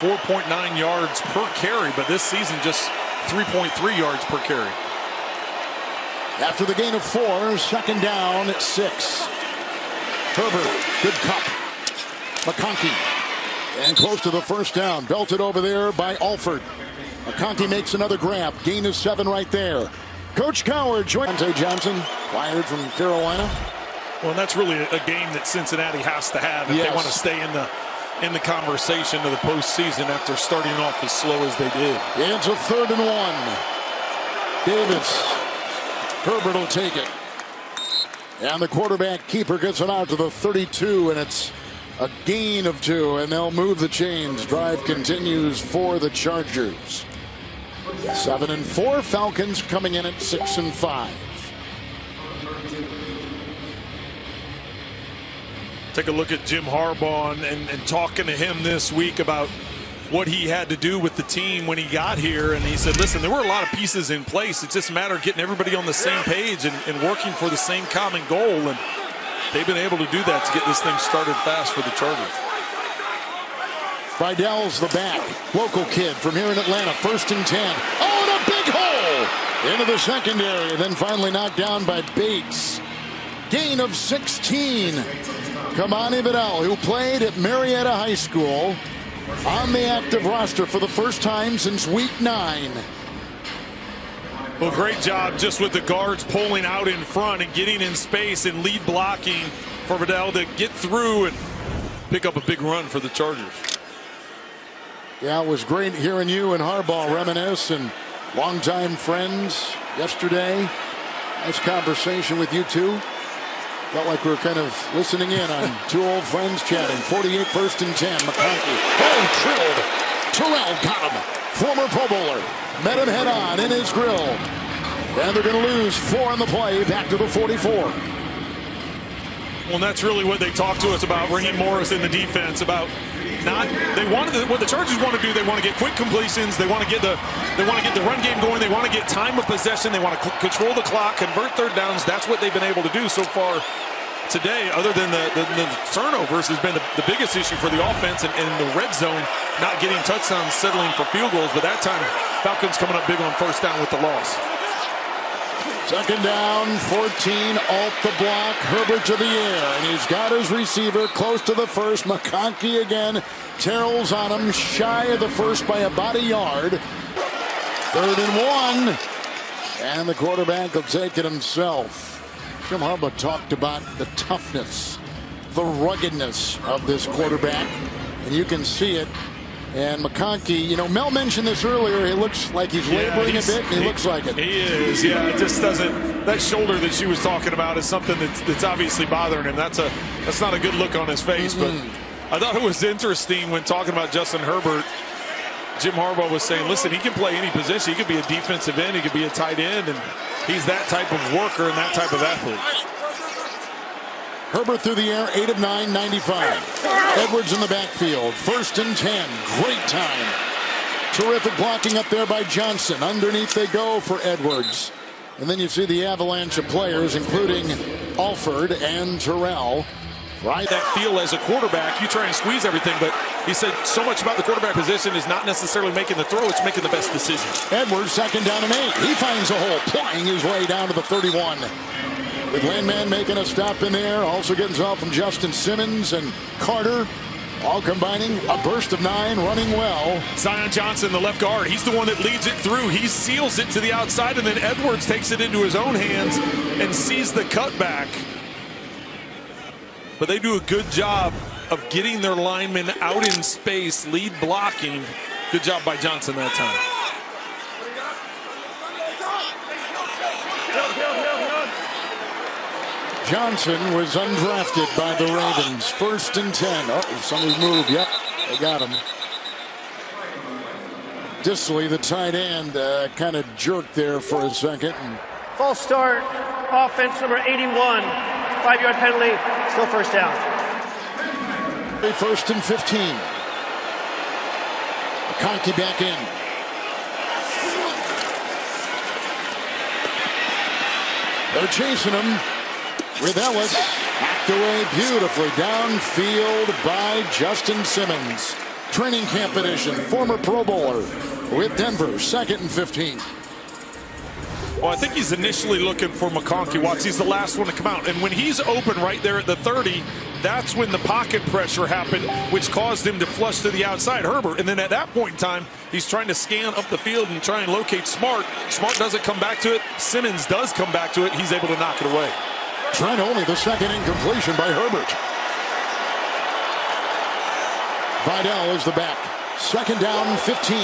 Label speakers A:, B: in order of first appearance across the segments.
A: 4.9 yards per carry, but this season just 3.3 yards per carry.
B: After the gain of 4, second down at 6. Herbert, good cup. McConkey, and close to the first down. Belted over there by Alford. McConkey makes another grab. Gain of 7 right there. Coach Coward joins Johnson, fired from Carolina.
A: Well, and that's really a game that Cincinnati has to have if they want to stay in the conversation of the postseason after starting off as slow as they did.
B: It's a 3rd and 1. Davis. Herbert will take it. And the quarterback keeper gets it out to the 32, and it's a gain of 2, and they'll move the chains. Drive continues for the Chargers. 7 and 4. Falcons coming in at 6 and 5.
A: Take a look at Jim Harbaugh and talking to him this week about what he had to do with the team when he got here. And he said, listen, there were a lot of pieces in place. It's just a matter of getting everybody on the same page and working for the same common goal. And they've been able to do that to get this thing started fast for the Chargers.
B: Friedell's the back. Local kid from here in Atlanta. 1st and 10. Oh, and a big hole into the secondary. Then finally knocked down by Bates. Gain of 16. Kamani Vidal, who played at Marietta High School, on the active roster for the first time since week 9.
A: Well, great job just with the guards pulling out in front and getting in space and lead blocking for Vidal to get through and pick up a big run for the Chargers.
B: Yeah, it was great hearing you and Harbaugh reminisce, and longtime friends yesterday. Nice conversation with you two. Felt like we were kind of listening in on two old friends chatting. 48, 1st and 10. McConkey. Oh, trilled. Terrell got him. Former Pro Bowler. Met him head on in his grill. And they're going to lose 4 on the play. Back to the 44.
A: Well, and that's really what they talked to us about. Raheem Morris in the defense about what the Chargers want to do. They want to get quick completions. They want to get the run game going. They want to get time of possession. They want to control the clock, convert 3rd downs. That's what they've been able to do so far today, other than the turnovers has been the biggest issue for the offense, and in the red zone, not getting touchdowns, settling for field goals. But that time, Falcons coming up big on 1st down with the loss.
B: 2nd down, 14, Alt the block, Herbert to the air, and he's got his receiver close to the 1st. McConkey again, Terrell's on him, shy of the 1st by about a yard. 3rd and 1, and the quarterback will take it himself. Jim Harbaugh talked about the toughness, the ruggedness of this quarterback, and you can see it. And McConkey, you know, Mel mentioned this earlier. He looks like he's laboring a bit, and he looks like it.
A: He is, yeah. It just doesn't. That shoulder that she was talking about is something that's obviously bothering him. That's not a good look on his face. But I thought it was interesting when talking about Justin Herbert. Jim Harbaugh was saying, listen, he can play any position. He could be a defensive end. He could be a tight end, and he's that type of worker and that type of athlete.
B: Herbert through the air, 8 of 9, 95. Edwards in the backfield, 1st and 10. Great time. Terrific blocking up there by Johnson. Underneath they go for Edwards. And then you see the avalanche of players, including Alford and Terrell.
A: Right, that feel as a quarterback, you try and squeeze everything, but he said so much about the quarterback position is not necessarily making the throw, it's making the best decision.
B: Edwards, 2nd down and 8. He finds a hole, plying his way down to the 31. With Landman making a stop in there, also getting some help from Justin Simmons and Carter, all combining a burst of 9, running well.
A: Zion Johnson, the left guard, he's the one that leads it through. He seals it to the outside, and then Edwards takes it into his own hands and sees the cutback. But they do a good job of getting their linemen out in space, lead blocking. Good job by Johnson that time.
B: Johnson was undrafted by the Ravens. 1st and 10. Oh, somebody moved. Yep, they got him. Disley, the tight end, kind of jerked there for a second.
C: False start. Offense number 81. 5-yard penalty. Still 1st down.
B: 1st and 15. McConkey back in. They're chasing him. With Ellis, hacked away beautifully downfield by Justin Simmons. training camp edition. Former Pro Bowler with Denver. 2nd and 15.
A: Well, I think he's initially looking for McConkey. Watts, he's the last one to come out. And when he's open right there at the 30, that's when the pocket pressure happened, which caused him to flush to the outside, Herbert. And then at that point in time, he's trying to scan up the field and try and locate Smart. Smart doesn't come back to it. Simmons does come back to it. He's able to knock it away.
B: Trent only the second incompletion by Herbert. Vidal is the back. 2nd down, 15.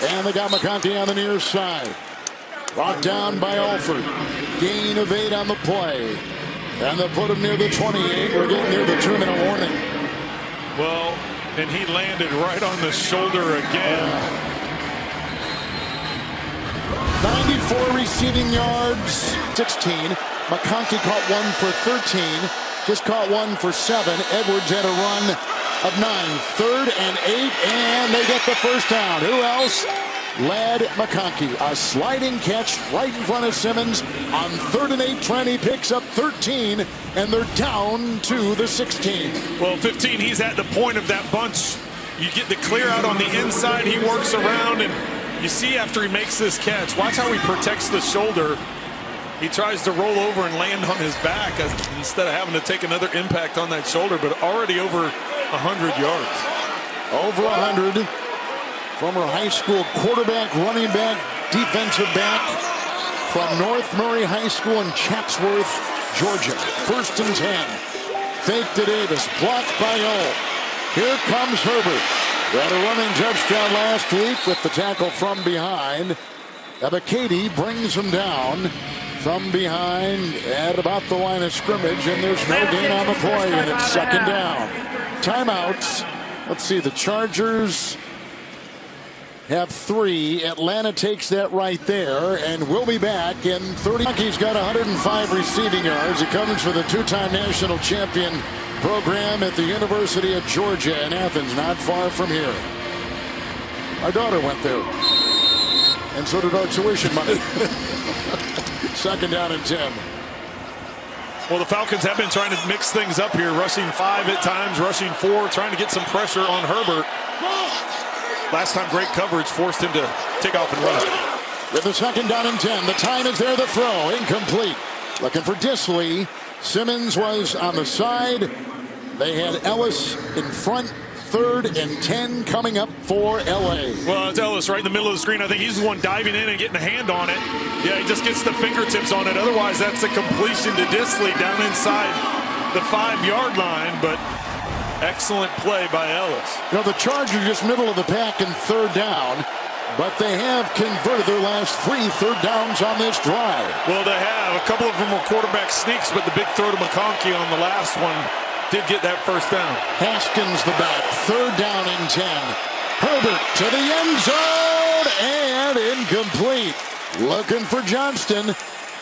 B: And they got McConkey on the near side. Brought down by Alford. Gain of 8 on the play. And they'll put him near the 28. We're getting near the 2-minute warning.
A: Well, and he landed right on the shoulder again.
B: 94 receiving yards. 16. McConkey caught one for 13. Just caught one for 7. Edwards had a run of 9. 3rd and 8. And they get the first down. Who else? Led McConkey. A sliding catch right in front of Simmons. On 3rd and 8, Trent, he picks up 13. And they're down to the 16.
A: Well, 15, he's at the point of that bunch. You get the clear out on the inside. He works around. And you see after he makes this catch, watch how he protects the shoulder. He tries to roll over and land on his back instead of having to take another impact on that shoulder, but already over 100 yards.
B: Over 100. Former high school quarterback, running back, defensive back from North Murray High School in Chatsworth, Georgia. 1st and 10. Fake to Davis. Blocked by Ohl. Here comes Herbert. Got a running touchdown last week with the tackle from behind. Abakady brings him down from behind at about the line of scrimmage, and there's no gain on the play, and it's 2nd down. Timeouts. Let's see, the Chargers have 3. Atlanta takes that right there, and we'll be back in 30. He's got 105 receiving yards. He comes for the 2-time national champion program at the University of Georgia in Athens, not far from here. Our daughter went there, and so did our tuition money. 2nd down and 10.
A: Well, the Falcons have been trying to mix things up here, rushing 5 at times, rushing 4, trying to get some pressure on Herbert. Last time, great coverage forced him to take off and run it.
B: With the 2nd down and 10, the time is there, the throw, incomplete. Looking for Disley. Simmons was on the side. They had Ellis in front. 3rd and 10 coming up for LA.
A: Well, it's Ellis right in the middle of the screen. I think he's the one diving in and getting a hand on it. Yeah, he just gets the fingertips on it. Otherwise, that's a completion to Disley down inside the 5-yard line. But excellent play by Ellis.
B: You know, the Chargers just middle of the pack in 3rd down, but they have converted their last 3 3rd downs on this drive.
A: Well, they have. A couple of them were quarterback sneaks, but the big throw to McConkey on the last one did get that first down.
B: Haskins the back. 3rd down and 10. Herbert to the end zone and incomplete. Looking for Johnston.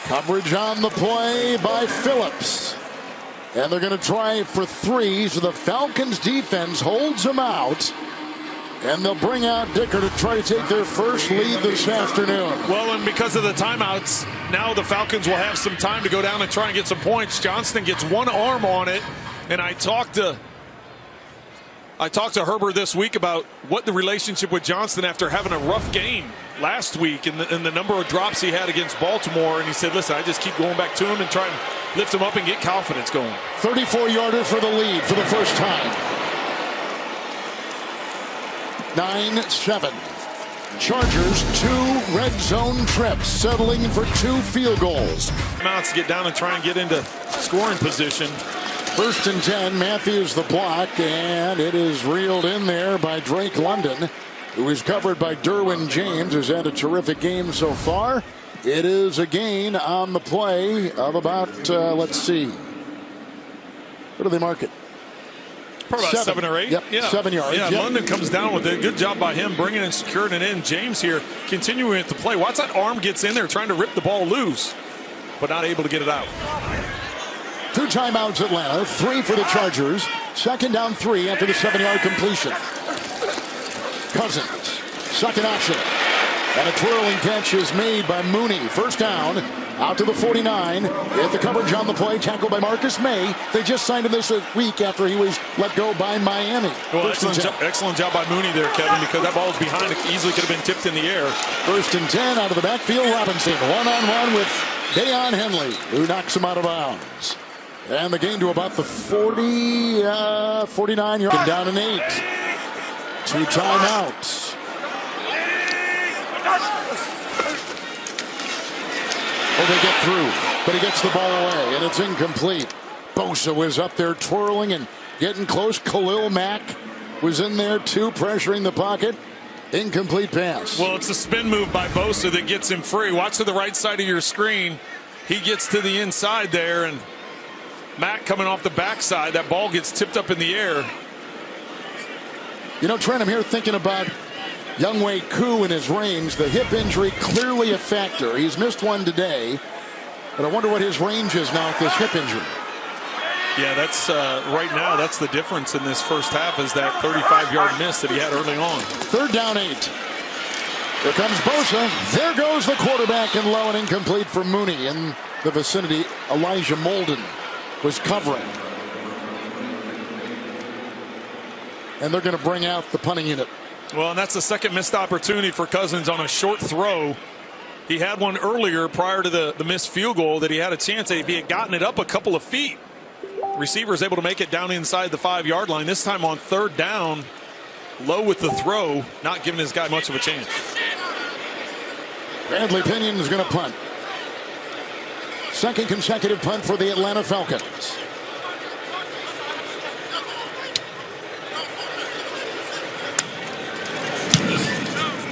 B: Coverage on the play by Phillips. And they're going to try for 3. So the Falcons defense holds them out. And they'll bring out Dicker to try to take their first lead this afternoon.
A: Well, and because of the timeouts, now the Falcons will have some time to go down and try and get some points. Johnston gets one arm on it. And I talked to Herbert this week about what the relationship with Johnston after having a rough game last week and the number of drops he had against Baltimore. And he said, listen, I just keep going back to him and try and lift him up and get confidence going.
B: 34-yarder for the lead for the first time. 9-7. Chargers 2 red zone trips, settling for 2 field goals.
A: Now to get down and try and get into scoring position.
B: 1st and 10. Matthews the block, and it is reeled in there by Drake London, who is covered by Derwin James, who's had a terrific game so far. It is a gain on the play of about, let's see. What do they mark it?
A: Probably about 7 or 8.
B: Yep,
A: yeah.
B: 7 yards.
A: Yeah,
B: yep.
A: London comes down with it. Good job by him bringing and securing it in. James here continuing at the play. Watch that arm gets in there trying to rip the ball loose, but not able to get it out.
B: 2 timeouts Atlanta, 3 for the Chargers. 2nd down 3 after the 7-yard completion. Cousins, second option. And a twirling catch is made by Mooney. First down Out to the 49. Hit the coverage on the play. Tackled by Marcus May. They just signed him this week after he was let go by Miami.
A: Well, excellent job by Mooney there, Kevin, because that ball was behind. It easily could have been tipped in the air.
B: 1st and 10 out of the backfield. Robinson one-on-one with Deion Henley, who knocks him out of bounds. And the gain to about the 49 yard. Down an 8. 2 timeouts. Oh, they get through, but he gets the ball away, and it's incomplete. Bosa was up there twirling and getting close. Khalil Mack was in there too, pressuring the pocket. Incomplete pass.
A: Well, it's a spin move by Bosa that gets him free. Watch to the right side of your screen. He gets to the inside there, and Mack coming off the backside. That ball gets tipped up in the air.
B: You know, Trent, I'm here thinking about Younghoe Koo in his range. The hip injury clearly a factor. He's missed one today, but I wonder what his range is now with this hip injury.
A: Yeah, that's right now. That's the difference in this first half is that 35-yard miss that he had early on. 3rd down 8.
B: Here comes Bosa. There goes the quarterback, and low and incomplete for Mooney. In the vicinity, Elijah Molden was covering. And they're going to bring out the punting unit.
A: Well, and that's the second missed opportunity for Cousins on a short throw. He had one earlier prior to the missed field goal that he had a chance at. If he had gotten it up a couple of feet, receiver is able to make it down inside the 5-yard line. This time on 3rd down, low with the throw, not giving this guy much of a chance.
B: Bradley Pinion is going to punt. 2nd consecutive punt for the Atlanta Falcons.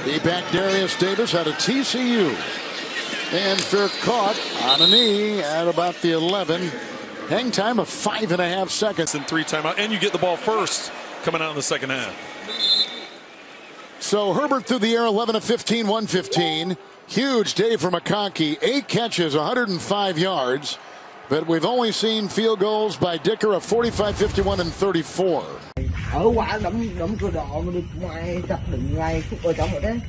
B: The back Darius Davis out of TCU. And fair caught on a knee at about the 11. Hang time of 5.5 seconds.
A: And 3 timeout. And you get the ball first coming out in the second half.
B: So Herbert through the air, 11 of 15, 115. Huge day for McConkey. 8 catches, 105 yards. But we've only seen field goals by Dicker of 45, 51, and 34.
D: Ở quả đấm cửa đỏ mà được ngoài chặt đựng ngay khúc ở trong ở đấy,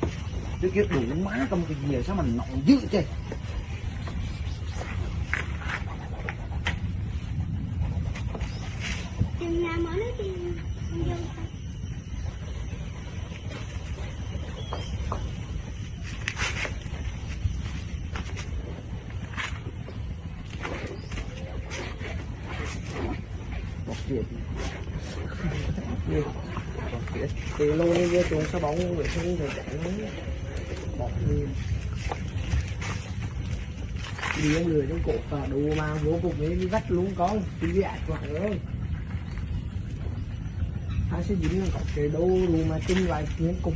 D: tôi kêu đủ má trong cái gì sao mà nọng dữ chứ. Một chuyện. Thì lâu nay về chuồng sao bóng vệ sinh rồi chạy nó bọt đi người trong cổ và đồ mà vô cùng ấy đi vắt luôn con đi dạy của ơi ai sẽ dính có cái đồ mà chân lại những cục